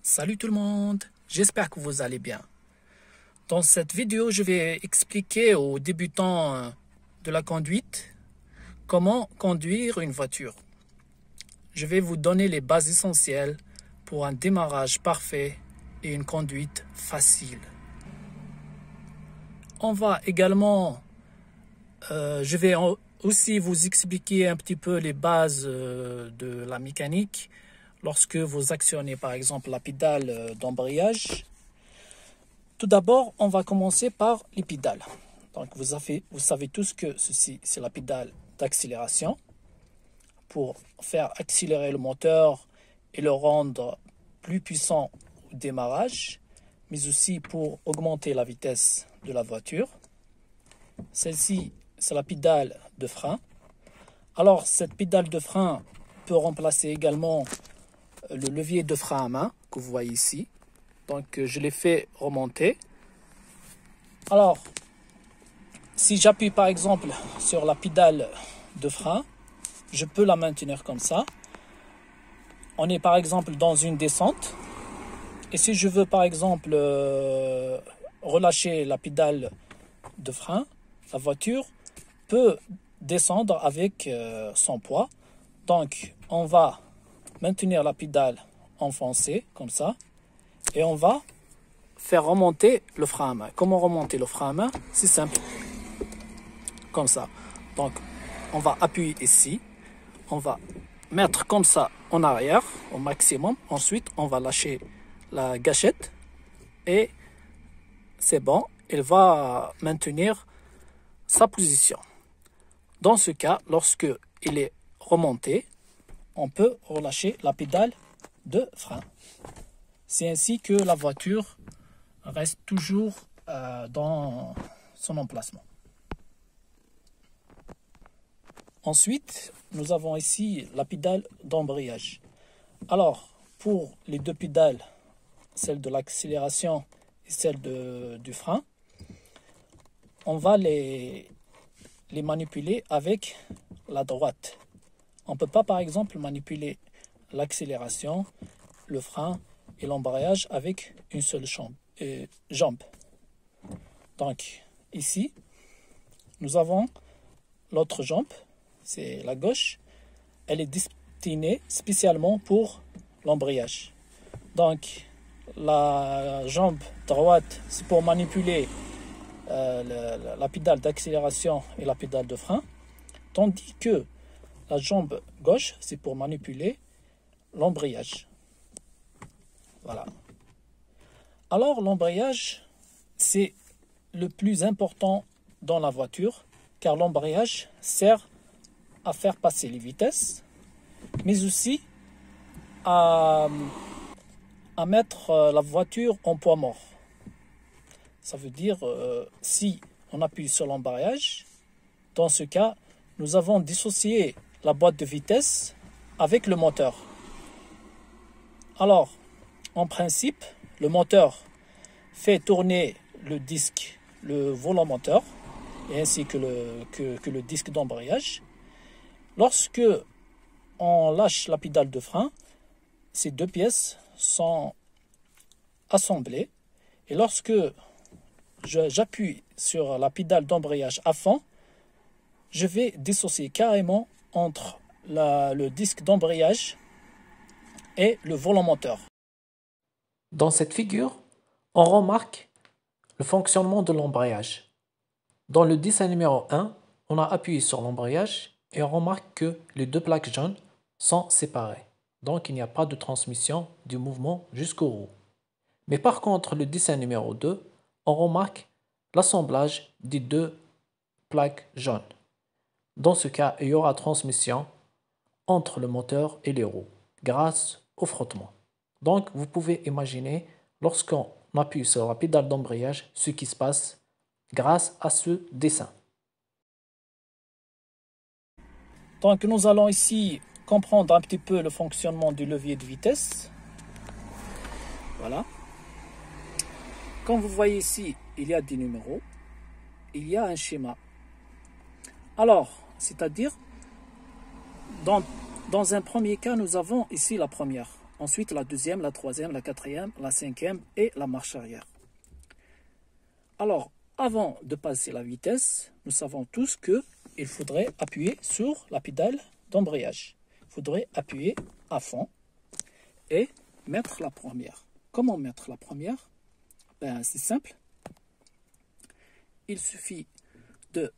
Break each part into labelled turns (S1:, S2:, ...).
S1: Salut tout le monde, j'espère que vous allez bien. Dans cette vidéo, je vais expliquer aux débutants de la conduite comment conduire une voiture. Je vais vous donner les bases essentielles pour un démarrage parfait et une conduite facile. On va également, je vais aussi vous expliquer un petit peu les bases de la mécanique lorsque vous actionnez par exemple la pédale d'embrayage. Tout d'abord, on va commencer par les pédales. Donc vous savez tous que ceci c'est la pédale d'accélération pour faire accélérer le moteur et le rendre plus puissant au démarrage, mais aussi pour augmenter la vitesse de la voiture. Celle-ci, c'est la pédale de frein. Alors, cette pédale de frein peut remplacer également le levier de frein à main que vous voyez ici. Donc, je l'ai fait remonter. Alors, si j'appuie par exemple sur la pédale de frein, je peux la maintenir comme ça. On est par exemple dans une descente. Et si je veux par exemple relâcher la pédale de frein, la voiture peut descendre avec son poids. Donc, on va maintenir la pédale enfoncée comme ça. Et on va faire remonter le frein à main. Comment remonter le frein à main? C'est simple. Comme ça. Donc, on va appuyer ici. On va mettre comme ça en arrière au maximum. Ensuite, on va lâcher la gâchette. Et c'est bon. Il va maintenir sa position. Dans ce cas, lorsque il est remonté, on peut relâcher la pédale de frein. C'est ainsi que la voiture reste toujours dans son emplacement. Ensuite, nous avons ici la pédale d'embrayage. Alors, pour les deux pédales, celle de l'accélération et celle du frein, on va les manipuler avec la droite. On ne peut pas, par exemple, manipuler l'accélération, le frein et l'embrayage avec une seule jambe. Donc, ici, nous avons l'autre jambe, c'est la gauche. Elle est destinée spécialement pour l'embrayage. Donc, la jambe droite, c'est pour manipuler la pédale d'accélération et la pédale de frein, tandis que la jambe gauche, c'est pour manipuler l'embrayage. Voilà. Alors, l'embrayage, c'est le plus important dans la voiture, car l'embrayage sert à faire passer les vitesses, mais aussi à mettre la voiture en poids mort. Ça veut dire, si on appuie sur l'embrayage, dans ce cas, nous avons dissocié la boîte de vitesse avec le moteur. Alors, en principe, le moteur fait tourner le disque, le volant moteur, et ainsi que le disque d'embrayage. Lorsque on lâche la pédale de frein, ces deux pièces sont assemblées. Et lorsque j'appuie sur la pédale d'embrayage à fond, je vais dissocier carrément entre le disque d'embrayage et le volant moteur. Dans cette figure, on remarque le fonctionnement de l'embrayage. Dans le dessin numéro 1, on a appuyé sur l'embrayage et on remarque que les deux plaques jaunes sont séparées. Donc il n'y a pas de transmission du mouvement jusqu'aux roues. Mais par contre, le dessin numéro 2, on remarque l'assemblage des deux plaques jaunes. Dans ce cas, il y aura transmission entre le moteur et les roues grâce au frottement. Donc, vous pouvez imaginer lorsqu'on appuie sur la pédale d'embrayage ce qui se passe grâce à ce dessin. Donc, nous allons ici comprendre un petit peu le fonctionnement du levier de vitesse. Voilà. Comme vous voyez ici, il y a des numéros. Il y a un schéma. Alors, c'est-à-dire, dans un premier cas, nous avons ici la première. ensuite la deuxième, la troisième, la quatrième, la cinquième et la marche arrière. Alors, avant de passer la vitesse, nous savons tous qu'il faudrait appuyer sur la pédale d'embrayage. Il faudrait appuyer à fond et mettre la première. Comment mettre la première? Ben, c'est simple. Il suffit de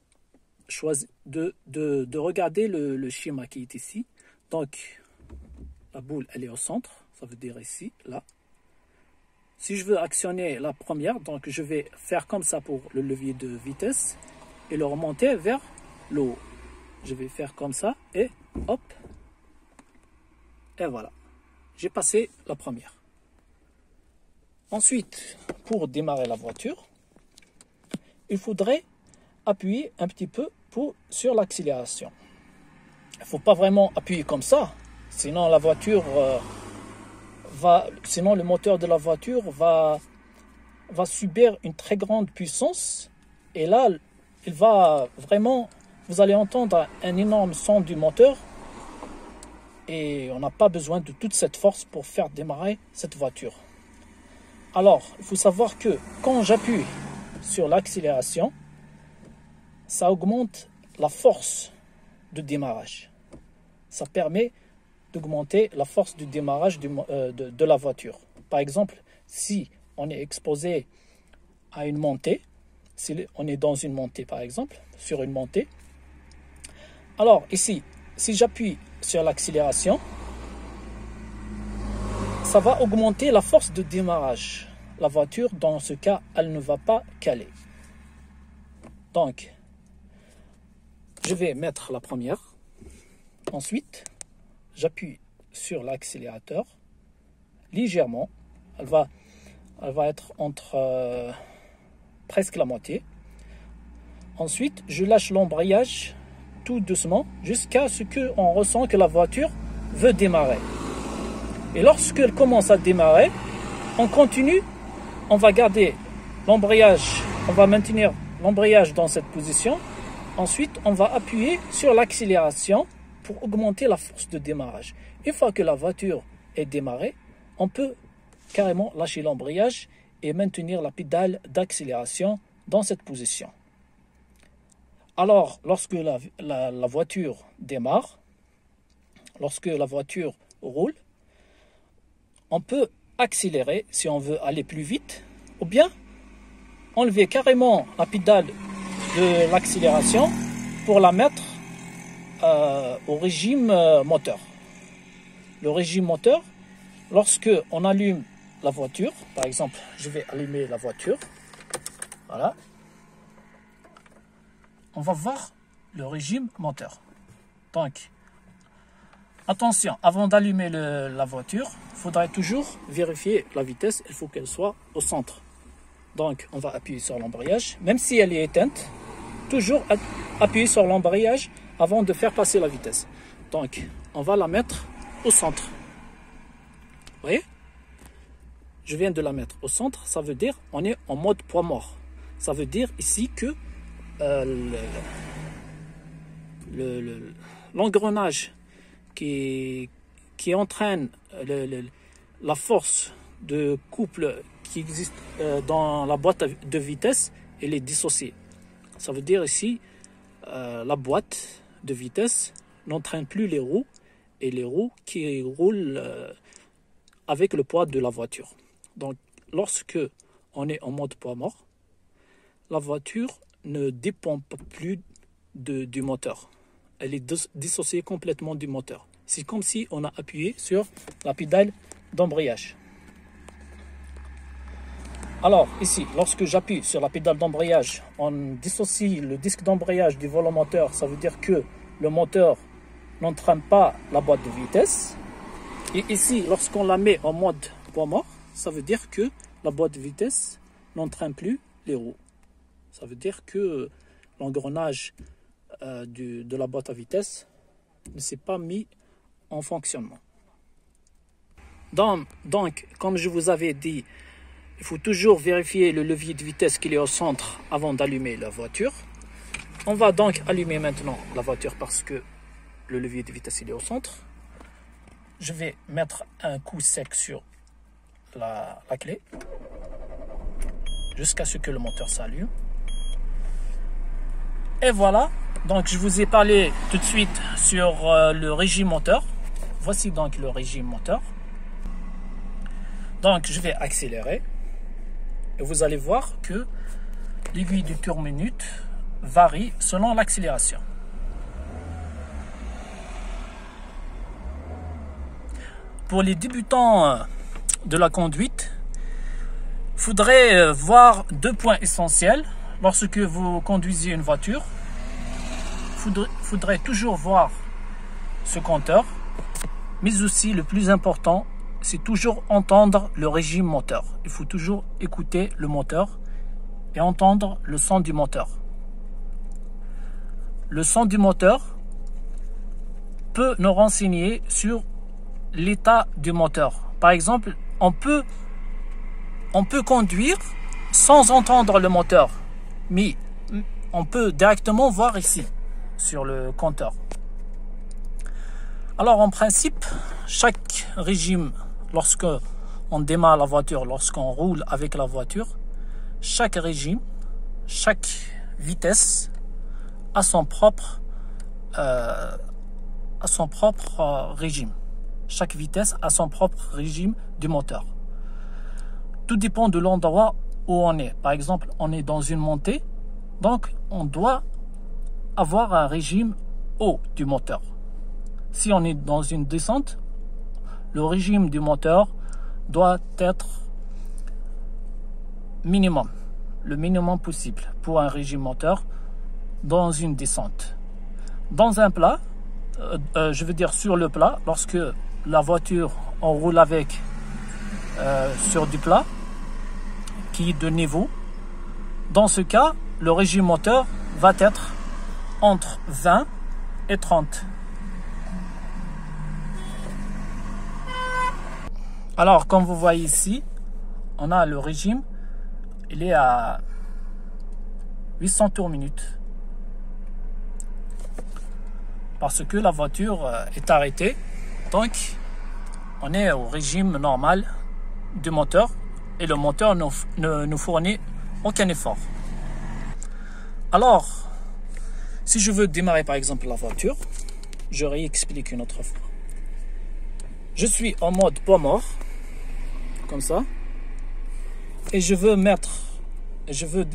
S1: choisir, de regarder le schéma qui est ici. Donc, la boule, elle est au centre. Ça veut dire ici, là. Si je veux actionner la première, donc je vais faire comme ça pour le levier de vitesse et le remonter vers le haut. Je vais faire comme ça et hop. Et voilà. J'ai passé la première. Ensuite, pour démarrer la voiture, il faudrait appuyer un petit peu sur l'accélération. Il ne faut pas vraiment appuyer comme ça, sinon la voiture sinon le moteur de la voiture va subir une très grande puissance et là, il va vraiment, vous allez entendre un énorme son du moteur et on n'a pas besoin de toute cette force pour faire démarrer cette voiture. Alors, il faut savoir que quand j'appuie sur l'accélération, ça augmente la force de démarrage. Ça permet d'augmenter la force du démarrage de la voiture. Par exemple, si on est exposé à une montée, si on est dans une montée par exemple, sur une montée, alors ici, si j'appuie sur l'accélération, ça va augmenter la force de démarrage. La voiture, dans ce cas, elle ne va pas caler. Donc, je vais mettre la première. Ensuite, j'appuie sur l'accélérateur légèrement. Elle va être entre presque la moitié. Ensuite, je lâche l'embrayage tout doucement jusqu'à ce qu'on ressent que la voiture veut démarrer. Et lorsqu'elle commence à démarrer, on continue, on va garder l'embrayage, on va maintenir l'embrayage dans cette position. Ensuite, on va appuyer sur l'accélération pour augmenter la force de démarrage. Une fois que la voiture est démarrée, on peut carrément lâcher l'embrayage et maintenir la pédale d'accélération dans cette position. Alors, lorsque la voiture démarre, lorsque la voiture roule, on peut accélérer si on veut aller plus vite, ou bien enlever carrément la pédale de l'accélération pour la mettre au régime moteur. Le régime moteur, lorsque on allume la voiture, par exemple, je vais allumer la voiture, voilà, on va voir le régime moteur. Donc, attention, avant d'allumer la voiture, il faudrait toujours vérifier la vitesse, il faut qu'elle soit au centre. Donc, on va appuyer sur l'embrayage, même si elle est éteinte, toujours appuyer sur l'embrayage avant de faire passer la vitesse. Donc, on va la mettre au centre. Vous voyez? Je viens de la mettre au centre, ça veut dire on est en mode poids mort. Ça veut dire ici que l'engrenage qui entraîne la force de couple qui existe dans la boîte de vitesse, elle est dissociée. Ça veut dire ici, la boîte de vitesse n'entraîne plus les roues et les roues qui roulent avec le poids de la voiture. Donc, lorsque on est en mode poids mort, la voiture ne dépend pas plus du moteur. Elle est dissociée complètement du moteur. C'est comme si on a appuyé sur la pédale d'embrayage. Alors, ici, lorsque j'appuie sur la pédale d'embrayage, on dissocie le disque d'embrayage du volant moteur. Ça veut dire que le moteur n'entraîne pas la boîte de vitesse. Et ici, lorsqu'on la met en mode poids mort, ça veut dire que la boîte de vitesse n'entraîne plus les roues. Ça veut dire que l'engrenage de la boîte à vitesse ne s'est pas mis en fonctionnement. Donc, comme je vous avais dit, il faut toujours vérifier le levier de vitesse qu'il est au centre avant d'allumer la voiture. On va donc allumer maintenant la voiture parce que le levier de vitesse il est au centre. je vais mettre un coup sec sur la clé jusqu'à ce que le moteur s'allume. Et voilà, donc je vous ai parlé tout de suite sur le régime moteur. Voici donc le régime moteur. Donc je vais accélérer et vous allez voir que l'aiguille du tour-minute varie selon l'accélération. Pour les débutants de la conduite, il faudrait voir deux points essentiels. Lorsque vous conduisez une voiture, il faudrait toujours voir ce compteur, mais aussi le plus important, c'est toujours entendre le régime moteur. Il faut toujours écouter le moteur et entendre le son du moteur. Le son du moteur peut nous renseigner sur l'état du moteur. Par exemple, on peut conduire sans entendre le moteur, mais on peut directement voir ici sur le compteur. Alors en principe, chaque régime, lorsque on démarre la voiture, lorsqu'on roule avec la voiture, chaque régime, chaque vitesse a son propre régime. Chaque vitesse a son propre régime du moteur. Tout dépend de l'endroit où on est. Par exemple, on est dans une montée, donc on doit avoir un régime haut du moteur. Si on est dans une descente, le régime du moteur doit être minimum, le minimum possible pour un régime moteur dans une descente. Dans un plat, je veux dire sur le plat, lorsque la voiture, on roule avec sur du plat qui est de niveau, dans ce cas, le régime moteur va être entre 20 et 30. Alors, comme vous voyez ici, on a le régime, il est à 800 tours minute. Parce que la voiture est arrêtée, donc on est au régime normal du moteur et le moteur ne nous fournit aucun effort. Alors, si je veux démarrer par exemple la voiture, je réexplique une autre fois. Je suis en mode poids mort, comme ça, et je veux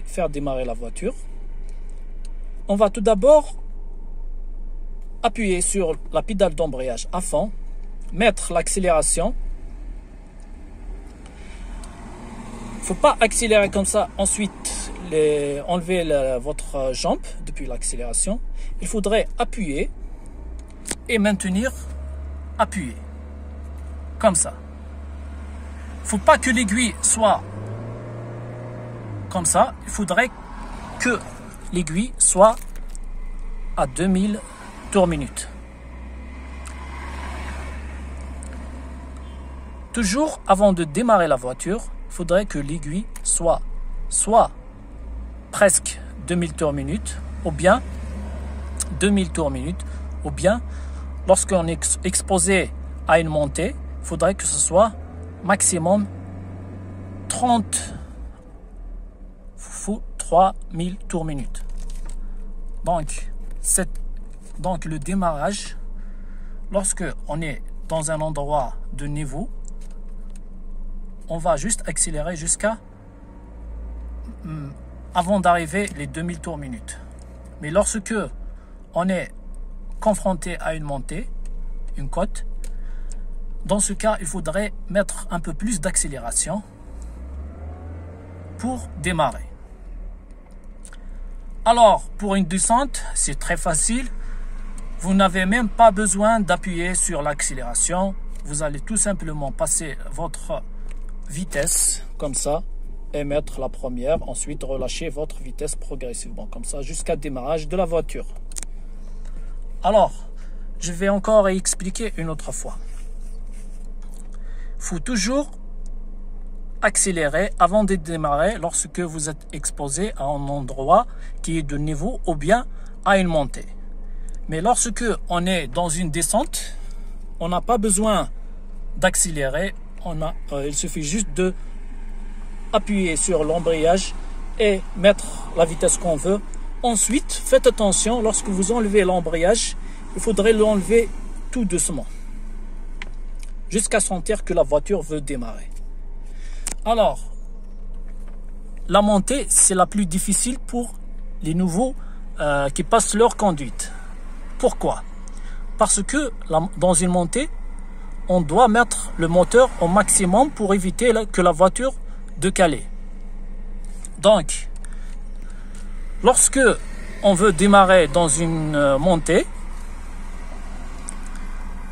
S1: faire démarrer la voiture. On va tout d'abord appuyer sur la pédale d'embrayage à fond, mettre l'accélération. Il ne faut pas accélérer comme ça, ensuite enlever votre jambe depuis l'accélération. Il faudrait appuyer et maintenir appuyé, comme ça. Il ne faut pas que l'aiguille soit comme ça, il faudrait que l'aiguille soit à 2000 tours minute. Toujours avant de démarrer la voiture, il faudrait que l'aiguille soit presque 2000 tours minute ou bien 2000 tours minute, ou bien lorsqu'on est exposé à une montée, il faudrait que ce soit maximum 3000 tours minute. Donc le démarrage, lorsque on est dans un endroit de niveau, on va juste accélérer jusqu'à avant d'arriver les 2000 tours minute. Mais lorsque on est confronté à une montée, une côte, dans ce cas, il faudrait mettre un peu plus d'accélération pour démarrer. Alors, pour une descente, c'est très facile. Vous n'avez même pas besoin d'appuyer sur l'accélération. Vous allez tout simplement passer votre vitesse, comme ça, et mettre la première. Ensuite, relâcher votre vitesse progressivement, comme ça, jusqu'à démarrage de la voiture. Alors, je vais encore expliquer une autre fois. Il faut toujours accélérer avant de démarrer lorsque vous êtes exposé à un endroit qui est de niveau ou bien à une montée. Mais lorsque on est dans une descente, on n'a pas besoin d'accélérer. Il suffit juste de appuyer sur l'embrayage et mettre la vitesse qu'on veut. Ensuite, faites attention, lorsque vous enlevez l'embrayage, il faudrait l'enlever tout doucement, jusqu'à sentir que la voiture veut démarrer. Alors, la montée, c'est la plus difficile pour les nouveaux qui passent leur conduite. Pourquoi? Parce que dans une montée, on doit mettre le moteur au maximum pour éviter que la voiture décale. Donc, lorsque on veut démarrer dans une montée,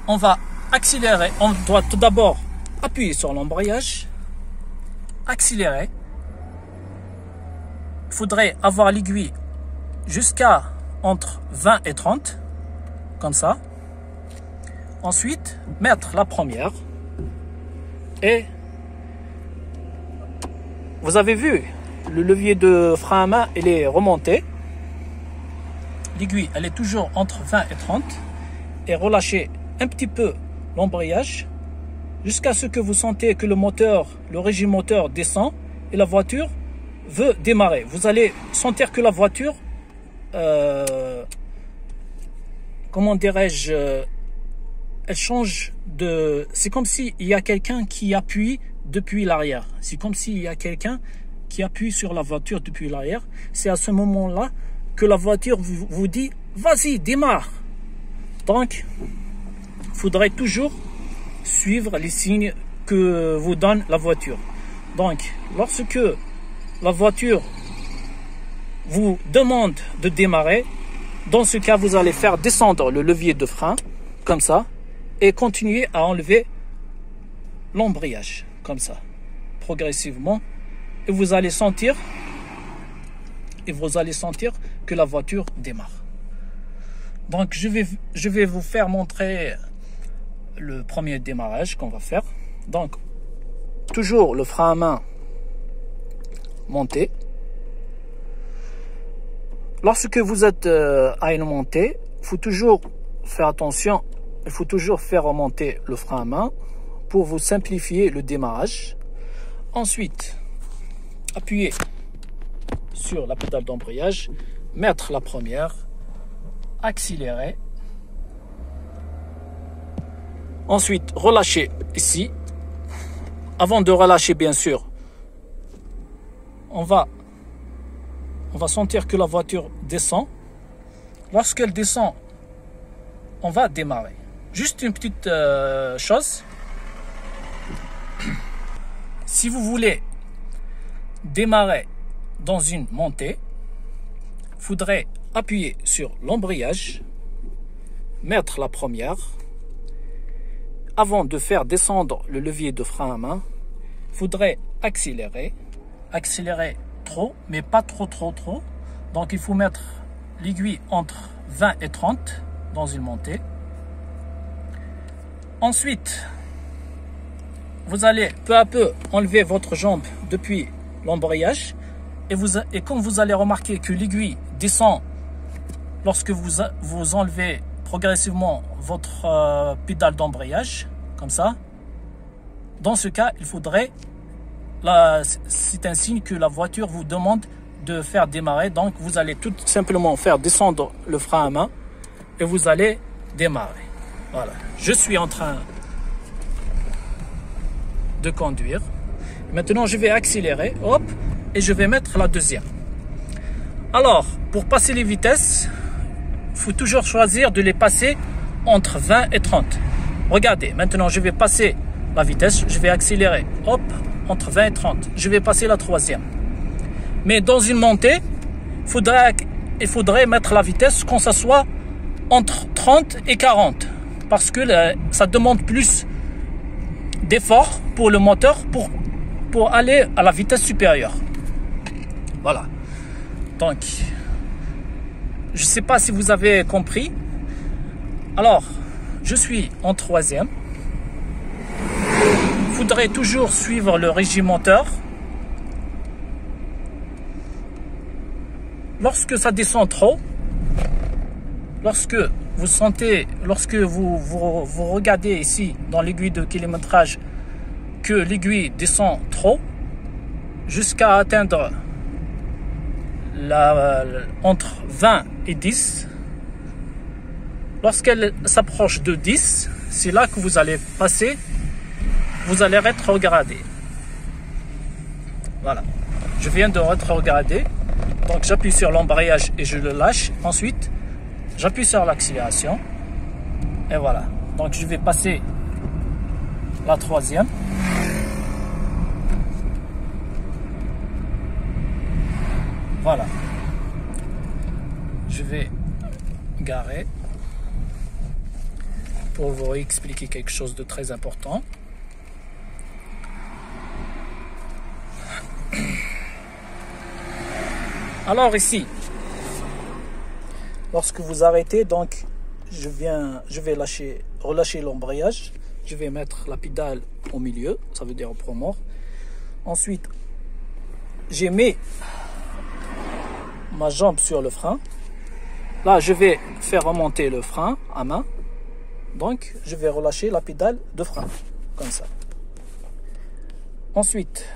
S1: on va accélérer. On doit tout d'abord appuyer sur l'embrayage, accélérer. Il faudrait avoir l'aiguille jusqu'à entre 20 et 30, comme ça. Ensuite, mettre la première. Et vous avez vu, le levier de frein à main, il est remonté. L'aiguille, elle est toujours entre 20 et 30. Et relâchez un petit peu l'embrayage jusqu'à ce que vous sentez que le régime moteur descend et la voiture veut démarrer. Vous allez sentir que la voiture, comment dirais-je, elle change de... C'est comme s'il y a quelqu'un qui appuie depuis l'arrière. C'est comme s'il y a quelqu'un qui appuie sur la voiture depuis l'arrière. C'est à ce moment-là que la voiture vous dit « Vas-y, démarre !» Donc, il faudrait toujours suivre les signes que vous donne la voiture. Donc, lorsque la voiture vous demande de démarrer, dans ce cas, vous allez faire descendre le levier de frein, comme ça, et continuer à enlever l'embrayage, comme ça, progressivement. Et vous allez sentir que la voiture démarre. Donc, je vais vous faire montrer le premier démarrage qu'on va faire. Donc, toujours le frein à main monté. Lorsque vous êtes à une montée, il faut toujours faire attention. Il faut toujours faire remonter le frein à main pour vous simplifier le démarrage. Ensuite, appuyez sur la pédale d'embrayage, mettre la première, accélérer. Ensuite, relâchez ici. Avant de relâcher, bien sûr, on va sentir que la voiture descend. Lorsqu'elle descend, on va démarrer. Juste une petite chose. Si vous voulez démarrer dans une montée, il faudrait appuyer sur l'embrayage, mettre la première. Avant de faire descendre le levier de frein à main, il faudrait accélérer. Accélérer trop, mais pas trop. Donc il faut mettre l'aiguille entre 20 et 30 dans une montée. Ensuite, vous allez peu à peu enlever votre jambe depuis l'embrayage. Et quand vous allez remarquer que l'aiguille descend lorsque vous enlevez progressivement votre pédale d'embrayage, comme ça, dans ce cas, il faudrait... c'est un signe que la voiture vous demande de faire démarrer. Donc, vous allez tout simplement faire descendre le frein à main et vous allez démarrer. Voilà. Je suis en train de conduire. Maintenant, je vais accélérer. Hop. Et je vais mettre la deuxième. Alors, pour passer les vitesses, il faut toujours choisir de les passer entre 20 et 30. Regardez, maintenant, je vais passer la vitesse. Je vais accélérer. Hop. Entre 20 et 30. Je vais passer la troisième. Mais dans une montée, il faudrait mettre la vitesse quand ça soit entre 30 et 40. Parce que ça demande plus d'effort pour le moteur pour aller à la vitesse supérieure. Voilà. Donc, je ne sais pas si vous avez compris. Alors, je suis en troisième. Il faudrait toujours suivre le régime moteur. Lorsque ça descend trop, lorsque vous sentez, lorsque vous regardez ici dans l'aiguille de kilométrage, que l'aiguille descend trop, jusqu'à atteindre entre 20 et 10, lorsqu'elle s'approche de 10, c'est là que vous allez passer, vous allez rétrograder. Voilà, je viens de rétrograder, donc j'appuie sur l'embrayage et je le lâche. Ensuite, j'appuie sur l'accélération et voilà. Donc je vais passer la troisième. Voilà. Je vais garer pour vous expliquer quelque chose de très important. Alors ici, lorsque vous arrêtez, donc je vais relâcher l'embrayage. Je vais mettre la pédale au milieu, ça veut dire au point mort. Ensuite, j'ai mis ma jambe sur le frein. Là, je vais faire remonter le frein à main. Donc, je vais relâcher la pédale de frein, comme ça. Ensuite,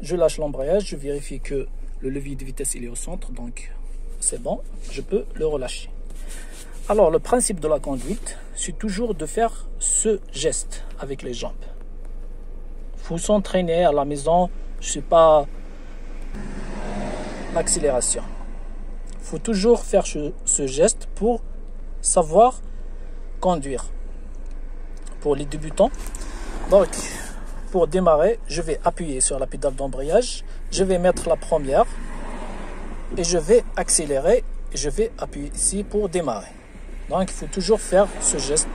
S1: je lâche l'embrayage, je vérifie que le levier de vitesse il est au centre, donc c'est bon, je peux le relâcher. Alors, le principe de la conduite, c'est toujours de faire ce geste avec les jambes. Il faut s'entraîner à la maison, je ne sais pas, l'accélération. Il faut toujours faire ce geste pour savoir conduire. Pour les débutants, donc pour démarrer, je vais appuyer sur la pédale d'embrayage, je vais mettre la première et je vais accélérer et je vais appuyer ici pour démarrer. Donc il faut toujours faire ce geste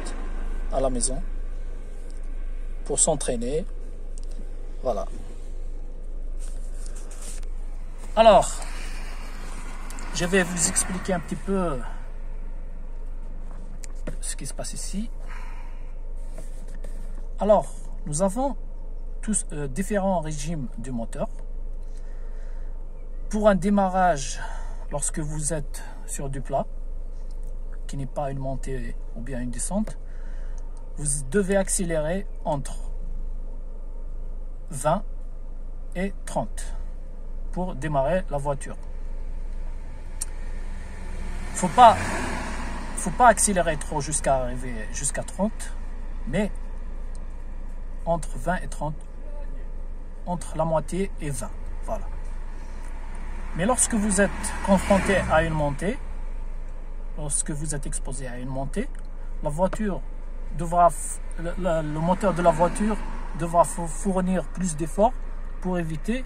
S1: à la maison pour s'entraîner. Voilà. Alors, je vais vous expliquer un petit peu ce qui se passe ici. Alors, nous avons tous différents régimes du moteur. Pour un démarrage, lorsque vous êtes sur du plat, qui n'est pas une montée ou bien une descente, vous devez accélérer entre 20 et 30 pour démarrer la voiture. Faut pas accélérer trop jusqu'à arriver jusqu'à 30, mais entre 20 et 30, entre la moitié et 20, voilà. Mais lorsque vous êtes confronté à une montée, lorsque vous êtes exposé à une montée, la voiture devra, le moteur de la voiture devra fournir plus d'efforts pour éviter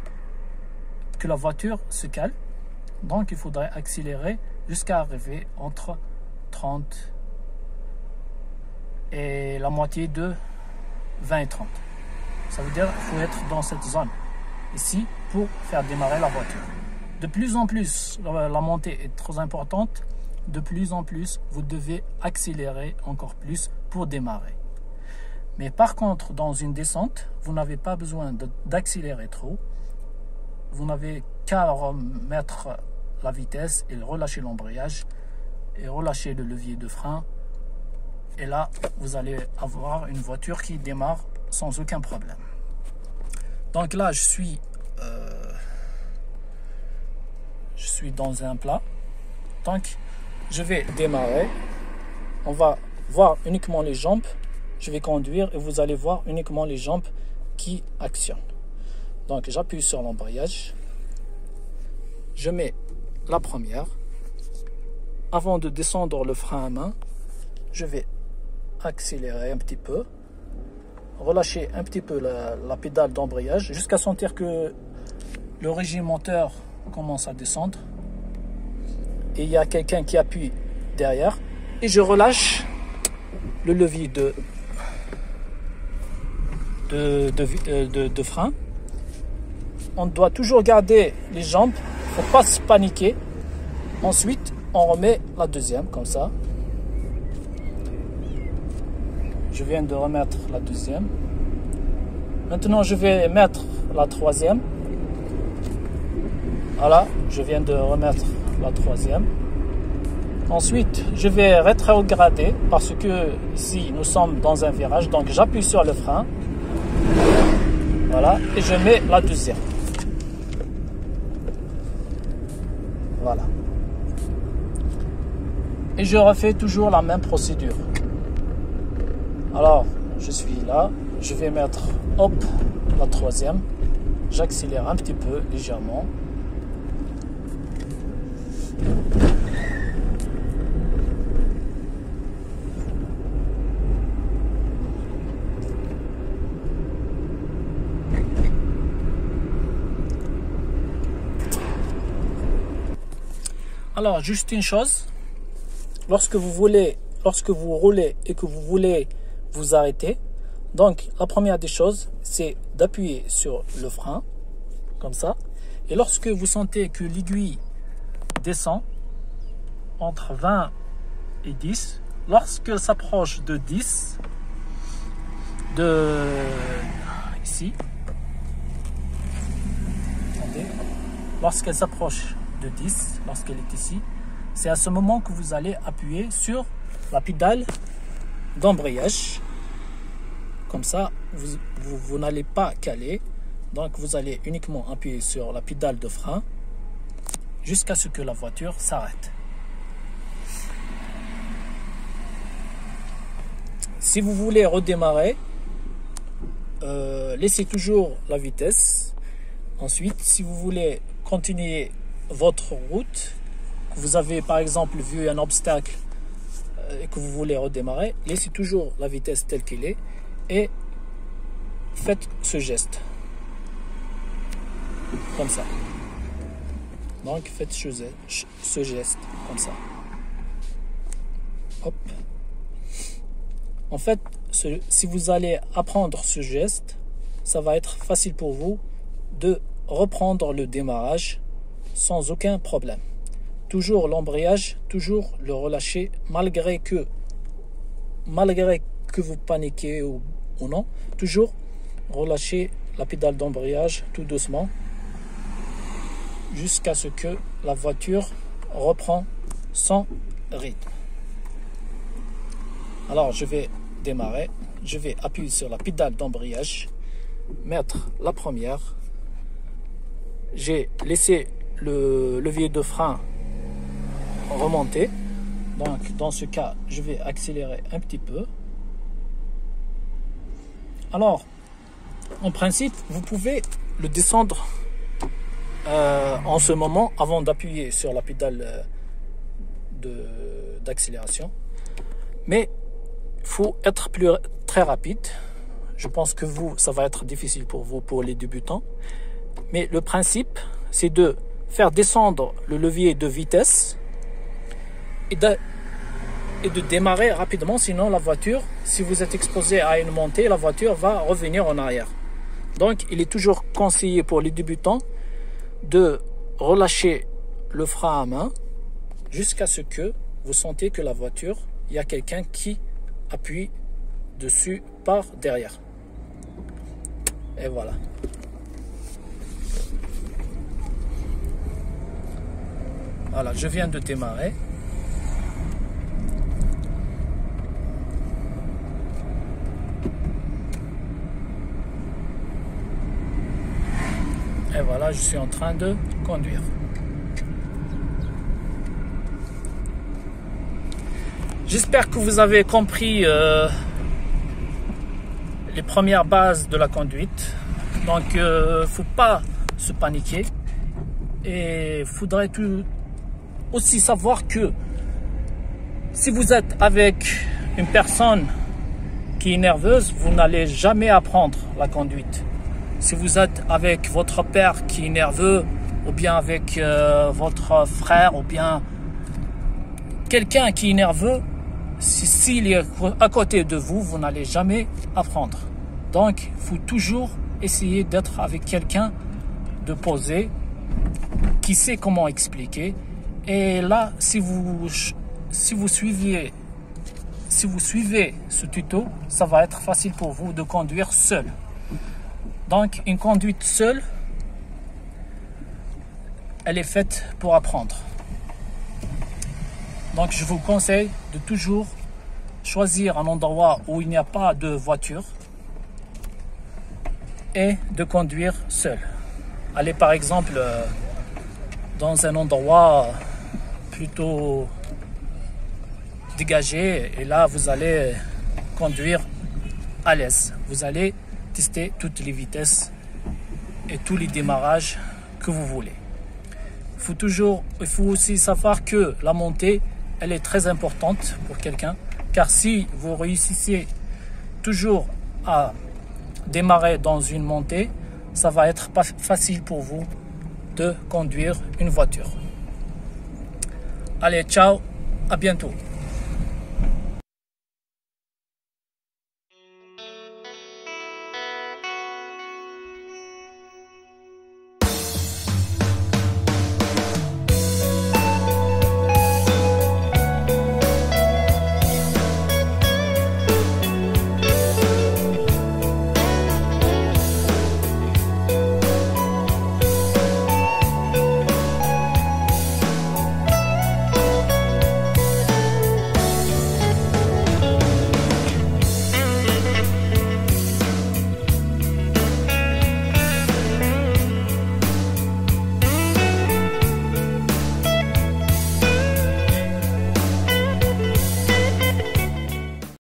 S1: que la voiture se cale. Donc il faudrait accélérer jusqu'à arriver entre 30 et la moitié de 20 et 30. Ça veut dire qu'il faut être dans cette zone ici pour faire démarrer la voiture. De plus en plus, la montée est trop importante. De plus en plus, vous devez accélérer encore plus pour démarrer. Mais par contre, dans une descente, vous n'avez pas besoin d'accélérer trop. Vous n'avez qu'à remettre la vitesse et relâcher l'embrayage et relâcher le levier de frein. Et là, vous allez avoir une voiture qui démarre sans aucun problème. Donc là, je suis dans un plat. Donc, je vais démarrer. On va voir uniquement les jambes. Je vais conduire et vous allez voir uniquement les jambes qui actionnent. Donc, j'appuie sur l'embrayage. Je mets la première. Avant de descendre le frein à main, je vais accélérer un petit peu. Relâcher un petit peu la pédale d'embrayage jusqu'à sentir que le régime moteur commence à descendre. Et il y a quelqu'un qui appuie derrière. Et je relâche le levier de frein. On doit toujours garder les jambes. Il ne faut pas se paniquer. Ensuite, on remet la deuxième comme ça. Je viens de remettre la deuxième. Maintenant, je vais mettre la troisième. Voilà, je viens de remettre la troisième. Ensuite, je vais rétrograder parce que ici, nous sommes dans un virage. Donc, j'appuie sur le frein. Voilà. Et je mets la deuxième. Voilà. Et je refais toujours la même procédure. Alors, je suis là. Je vais mettre, hop, la troisième. J'accélère un petit peu, légèrement. Alors, juste une chose, lorsque vous roulez et que vous voulez vous arrêter, donc la première des choses, c'est d'appuyer sur le frein, comme ça. Et lorsque vous sentez que l'aiguille descend entre 20 et 10, lorsqu'elle s'approche de 10, ici, attendez, lorsqu'elle s'approche de 10, lorsqu'elle est ici, c'est à ce moment que vous allez appuyer sur la pédale d'embrayage. Comme ça, vous n'allez pas caler. Donc, vous allez uniquement appuyer sur la pédale de frein jusqu'à ce que la voiture s'arrête. Si vous voulez redémarrer, laissez toujours la vitesse. Ensuite, si vous voulez continuer votre route, que vous avez par exemple vu un obstacle et que vous voulez redémarrer, laissez toujours la vitesse telle qu'elle est et faites ce geste comme ça. Donc faites ce geste comme ça. Hop. En fait, si vous allez apprendre ce geste, ça va être facile pour vous de reprendre le démarrage sans aucun problème. Toujours l'embrayage, toujours le relâcher, malgré que vous paniquez ou non, toujours relâcher la pédale d'embrayage tout doucement jusqu'à ce que la voiture reprend son rythme. Alors je vais démarrer, je vais appuyer sur la pédale d'embrayage, mettre la première. J'ai laissé le levier de frein remonter. Donc dans ce cas, je vais accélérer un petit peu. Alors, en principe, vous pouvez le descendre en ce moment avant d'appuyer sur la pédale d'accélération. Mais il faut être très rapide. Je pense que ça va être difficile pour vous, pour les débutants. Mais le principe, c'est de faire descendre le levier de vitesse et de démarrer rapidement. Sinon, la voiture, si vous êtes exposé à une montée, la voiture va revenir en arrière. Donc, il est toujours conseillé pour les débutants de relâcher le frein à main jusqu'à ce que vous sentez que la voiture, il y a quelqu'un qui appuie dessus par derrière. Et voilà. Voilà, je viens de démarrer. Et voilà, je suis en train de conduire. J'espère que vous avez compris les premières bases de la conduite. Donc, il ne faut pas se paniquer. Et il faudrait aussi savoir que si vous êtes avec une personne qui est nerveuse, vous n'allez jamais apprendre la conduite. Si vous êtes avec votre père qui est nerveux, ou bien avec votre frère, ou bien quelqu'un qui est nerveux, s'il est à côté de vous, vous n'allez jamais apprendre. Donc, il faut toujours essayer d'être avec quelqu'un de posé, qui sait comment expliquer. Et là, si vous suivez ce tuto, ça va être facile pour vous de conduire seul. Donc, une conduite seule, elle est faite pour apprendre. Donc je vous conseille de toujours choisir un endroit où il n'y a pas de voiture et de conduire seul. Allez par exemple dans un endroit plutôt dégagé et là vous allez conduire à l'aise. Vous allez tester toutes les vitesses et tous les démarrages que vous voulez. Il faut aussi savoir que la montée, elle est très importante pour quelqu'un, car si vous réussissez toujours à démarrer dans une montée, ça va être pas facile pour vous de conduire une voiture. Allez, ciao, à bientôt.